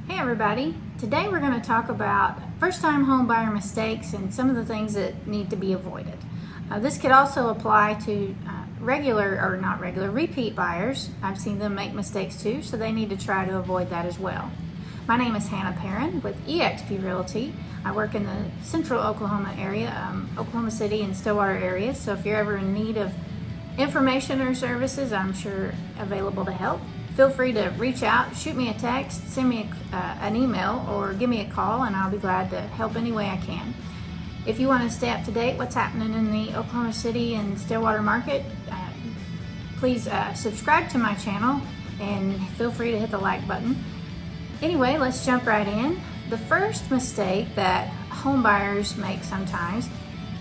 Hey everybody, today we're going to talk about first-time home buyer mistakes and some of the things that need to be avoided. This could also apply to repeat buyers. I've seen them make mistakes too, so they need to try to avoid that as well. My name is Hanna Perrin with eXp Realty. I work in the central Oklahoma area, Oklahoma City and Stillwater area, so if you're ever in need of information or services, I'm sure available to help. Feel free to reach out, shoot me a text, send me an email, or give me a call, and I'll be glad to help any way I can. If you want to stay up to date what's happening in the Oklahoma City and Stillwater market, please subscribe to my channel and feel free to hit the like button. Anyway, let's jump right in. The first mistake that home buyers make sometimes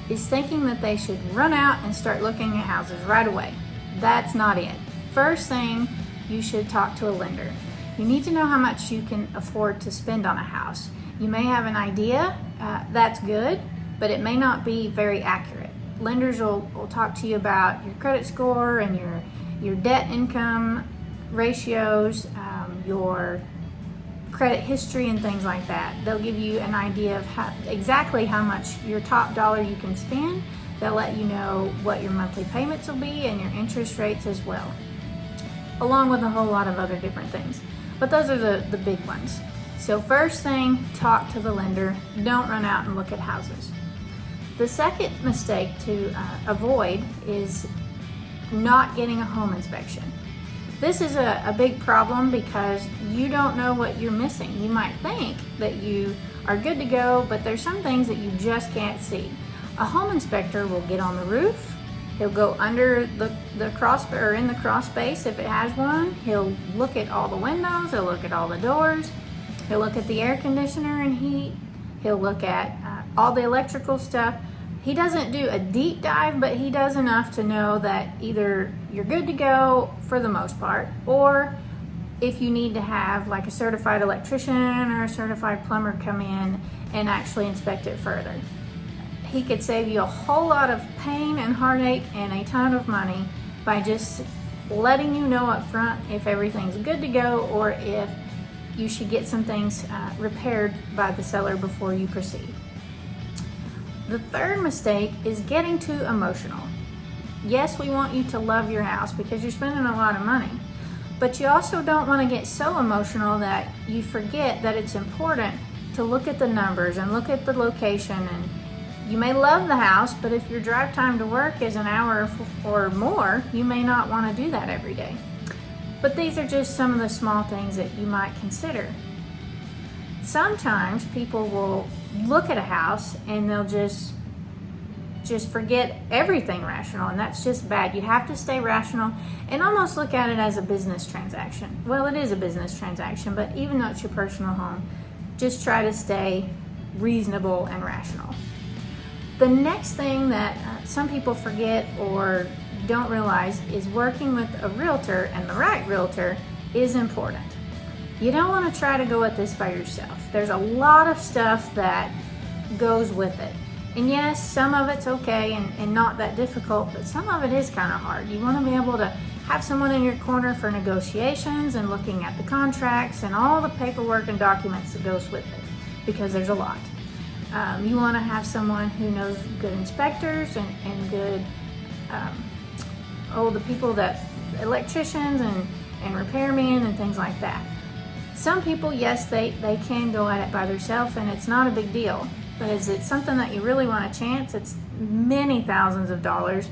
is thinking that they should run out and start looking at houses right away. That's not it. First thing, you should talk to a lender. You need to know how much you can afford to spend on a house. You may have an idea, that's good, but it may not be very accurate. Lenders will talk to you about your credit score and your debt income ratios, your credit history and things like that. They'll give you an idea of exactly how much your top dollar you can spend. They'll let you know what your monthly payments will be and your interest rates as well, along with a whole lot of other different things. But those are the big ones. So first thing, talk to the lender. Don't run out and look at houses. The second mistake to avoid is not getting a home inspection. This is a big problem because you don't know what you're missing. You might think that you are good to go, but there's some things that you just can't see. A home inspector will get on the roof. He'll go under the crawl space if it has one. He'll look at all the windows. He'll look at all the doors. He'll look at the air conditioner and heat. He'll look at all the electrical stuff. He doesn't do a deep dive, but he does enough to know that either you're good to go for the most part, or if you need to have like a certified electrician or a certified plumber come in and actually inspect it further. He could save you a whole lot of pain and heartache and a ton of money by just letting you know up front if everything's good to go or if you should get some things repaired by the seller before you proceed. The third mistake is getting too emotional. Yes, we want you to love your house because you're spending a lot of money, but you also don't want to get so emotional that you forget that it's important to look at the numbers and look at the location. And you may love the house, but if your drive time to work is an hour or more, you may not want to do that every day. But these are just some of the small things that you might consider. Sometimes people will look at a house and they'll just forget everything rational, and that's just bad. You have to stay rational and almost look at it as a business transaction. Well, it is a business transaction, but even though it's your personal home, just try to stay reasonable and rational. The next thing that some people forget or don't realize is working with a realtor, and the right realtor is important. You don't want to try to go at this by yourself. There's a lot of stuff that goes with it. And yes, some of it's okay and not that difficult, but some of it is kind of hard. You want to be able to have someone in your corner for negotiations and looking at the contracts and all the paperwork and documents that goes with it, because there's a lot. You want to have someone who knows good inspectors and good, the people that, electricians and repairmen and things like that. Some people, yes, they can go at it by themselves and it's not a big deal. But is it something that you really want a chance? It's many thousands of dollars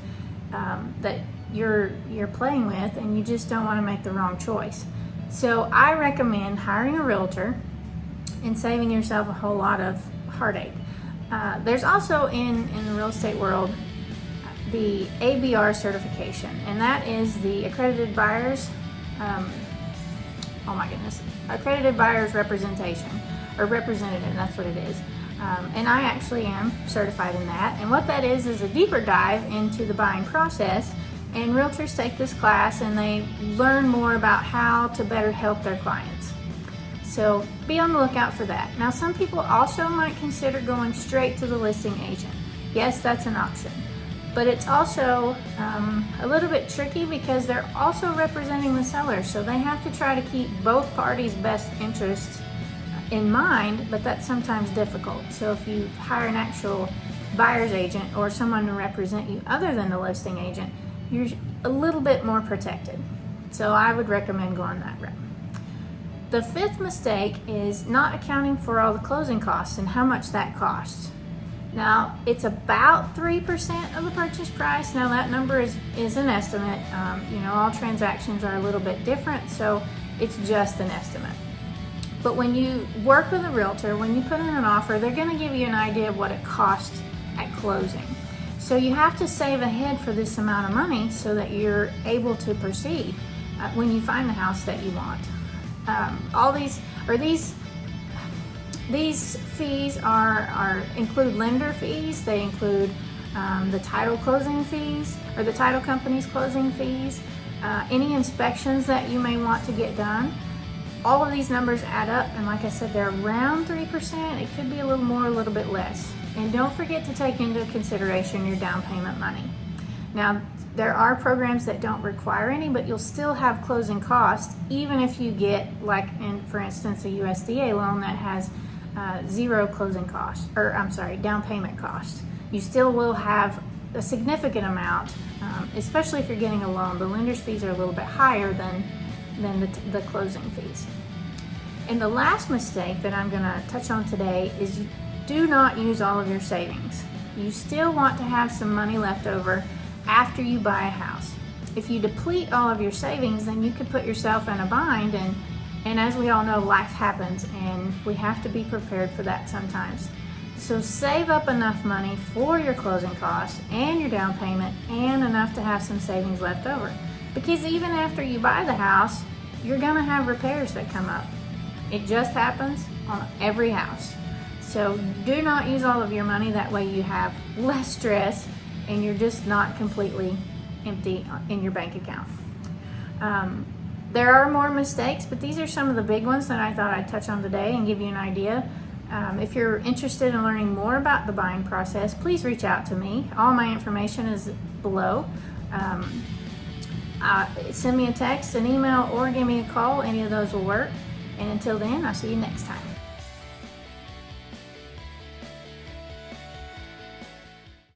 that you're playing with, and you just don't want to make the wrong choice. So I recommend hiring a realtor and saving yourself a whole lot of heartache. There's also in the real estate world the ABR certification, and that is the accredited buyers. Accredited buyers representation or representative. That's what it is. And I actually am certified in that. And what that is a deeper dive into the buying process. And realtors take this class and they learn more about how to better help their clients. So be on the lookout for that. Now, some people also might consider going straight to the listing agent. Yes, that's an option. But it's also a little bit tricky because they're also representing the seller. So they have to try to keep both parties' best interests in mind, but that's sometimes difficult. So if you hire an actual buyer's agent or someone to represent you other than the listing agent, you're a little bit more protected. So I would recommend going that route. The fifth mistake is not accounting for all the closing costs and how much that costs. Now, it's about 3% of the purchase price. Now, that number is an estimate. All transactions are a little bit different, so it's just an estimate. But when you work with a realtor, when you put in an offer, they're going to give you an idea of what it costs at closing. So you have to save ahead for this amount of money so that you're able to proceed when you find the house that you want. These fees include lender fees. They include the title closing fees, or the title company's closing fees, any inspections that you may want to get done. All of these numbers add up, and like I said, they're around 3%. It could be a little more, a little bit less. And don't forget to take into consideration your down payment money. Now, there are programs that don't require any, but you'll still have closing costs, even if you get, for instance, a USDA loan that has zero down payment cost. You still will have a significant amount, especially if you're getting a loan. The lender's fees are a little bit higher than the closing fees. And the last mistake that I'm going to touch on today is you do not use all of your savings. You still want to have some money left over after you buy a house. If you deplete all of your savings, then you could put yourself in a bind, and as we all know, life happens and we have to be prepared for that sometimes. So save up enough money for your closing costs and your down payment, and enough to have some savings left over. Because even after you buy the house, you're gonna have repairs that come up. It just happens on every house. So do not use all of your money. That way you have less stress and you're just not completely empty in your bank account. There are more mistakes, but these are some of the big ones that I thought I'd touch on today and give you an idea. If you're interested in learning more about the buying process, please reach out to me. All my information is below. Send me a text, an email, or give me a call. Any of those will work. And until then, I'll see you next time.